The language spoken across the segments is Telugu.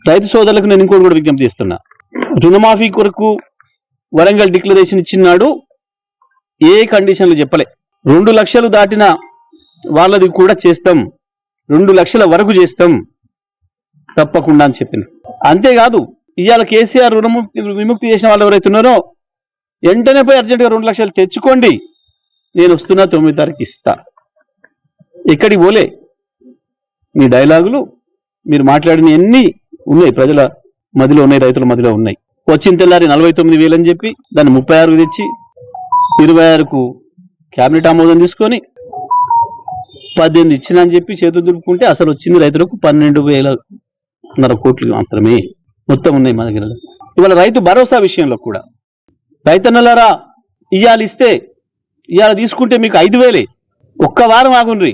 రైతు సోదరులకు నేను ఇంకోటి కూడా విజ్ఞప్తి చేస్తున్నా. రుణమాఫీ కొరకు వరంగల్ డిక్లరేషన్ ఇచ్చినాడు, ఏ కండిషన్లు చెప్పలే. 2 లక్షలు దాటిన వాళ్ళది కూడా చేస్తాం, 2 లక్షల వరకు చేస్తాం తప్పకుండా అని చెప్పింది. అంతేకాదు ఇవాళ కేసీఆర్ విముక్తి చేసిన వాళ్ళు ఎవరైతే ఉన్నారో వెంటనే పోయి అర్జెంటుగా 2 లక్షలు తెచ్చుకోండి, నేను వస్తున్నా 9 తారీఖు ఇస్తా. ఎక్కడికి పోలే. మీ డైలాగులు మీరు మాట్లాడిన ఎన్ని ఉన్నాయి, ప్రజల మదిలో ఉన్నాయి, రైతుల మదిలో ఉన్నాయి. వచ్చిన తెల్లారి 49,000 అని చెప్పి దాన్ని 36కు తెచ్చి 26కు క్యాబినెట్ ఆమోదం తీసుకొని 18 ఇచ్చిన అని చెప్పి చేతులు దులుపుకుంటే అసలు వచ్చింది రైతులకు 12,500 కోట్లు మాత్రమే మొత్తం ఉన్నాయి మా దగ్గర. ఇవాళ రైతు భరోసా విషయంలో కూడా రైతన్నలారా ఇవాళ ఇస్తే ఇవాళ తీసుకుంటే మీకు 5,000 ఒక్క వారం ఆగుండ్రి,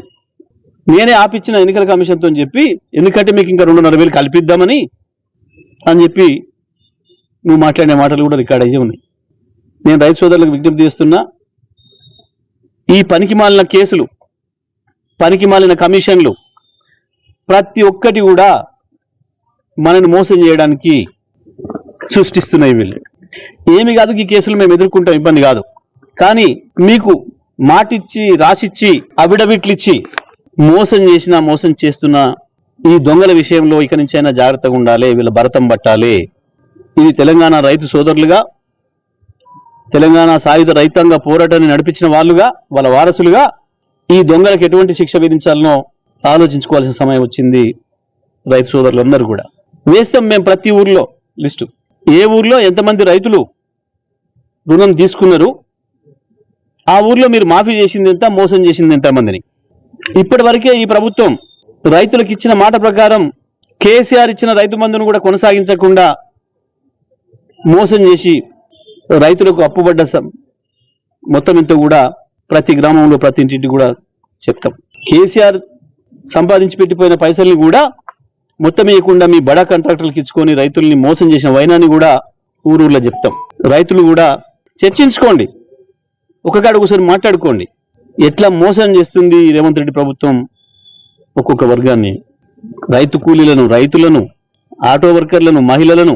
నేనే ఆపిచ్చిన ఎన్నికల కమిషన్తో చెప్పి, ఎందుకంటే మీకు ఇంకా 2,500 కల్పిద్దామని అని చెప్పి నువ్వు మాట్లాడిన మాటలు కూడా రికార్డ్ అయ్యే ఉన్నాయి. నేను రైతు సోదరులకు విజ్ఞప్తి చేస్తున్నా, ఈ పనికి మాలిన కేసులు, పనికి మాలిన కమిషన్లు ప్రతి ఒక్కటి కూడా మనని మోసం చేయడానికి సృష్టిస్తున్నాయి. వీళ్ళు ఏమి కాదు, ఈ కేసులు మేము ఎదుర్కొంటాం, ఇబ్బంది కాదు. కానీ మీకు మాటిచ్చి రాసిచ్చి అఫిడవిట్లు ఇచ్చి మోసం చేస్తున్న ఈ దొంగల విషయంలో ఇక నుంచి అయినా జాగ్రత్తగా ఉండాలి, వీళ్ళ భరతం పట్టాలి. ఇది తెలంగాణ రైతు సోదరులుగా, తెలంగాణ సాయుధ రైతాంగ పోరాటాన్ని నడిపించిన వాళ్ళుగా, వాళ్ళ వారసులుగా ఈ దొంగలకు ఎటువంటి శిక్ష విధించాలనో ఆలోచించుకోవాల్సిన సమయం వచ్చింది. రైతు సోదరులందరూ కూడా వేస్తాం మేము ప్రతి ఊర్లో లిస్టు, ఏ ఊర్లో ఎంతమంది రైతులు రుణం తీసుకున్నారు, ఆ ఊర్లో మీరు మాఫీ చేసింది ఎంత, మోసం చేసింది ఎంతమందిని. ఇప్పటి వరకే ఈ ప్రభుత్వం రైతులకు ఇచ్చిన మాట ప్రకారం కేసీఆర్ ఇచ్చిన రైతు బంధును కూడా కొనసాగించకుండా మోసం చేసి రైతులకు అప్పుబడ్డ మొత్తం ఇంత కూడా ప్రతి గ్రామంలో ప్రతి ఇంటికి కూడా చెప్తాం. కేసీఆర్ సంపాదించి పెట్టిపోయిన పైసల్ని కూడా మొత్తం ఇవ్వకుండా మీ బడా కాంట్రాక్టర్లకు ఇచ్చుకొని రైతుల్ని మోసం చేసిన వైనాన్ని కూడా ఊరూర్లో చెప్తాం. రైతులు కూడా చర్చించుకోండి, ఒకగాడు ఒకసారి మాట్లాడుకోండి, ఎట్లా మోసం చేస్తుంది రేవంత్ రెడ్డి ప్రభుత్వం ఒక్కొక్క వర్గాన్ని. రైతు కూలీలను, రైతులను, ఆటో వర్కర్లను, మహిళలను,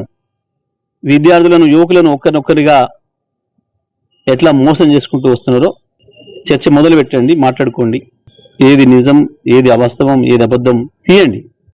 విద్యార్థులను, యువకులను ఒక్కరినొక్కరిగా ఎట్లా మోసం చేసుకుంటూ వస్తున్నారో చర్చ మొదలు పెట్టండి, మాట్లాడుకోండి. ఏది నిజం, ఏది అవాస్తవం, ఏది అబద్ధం తీయండి.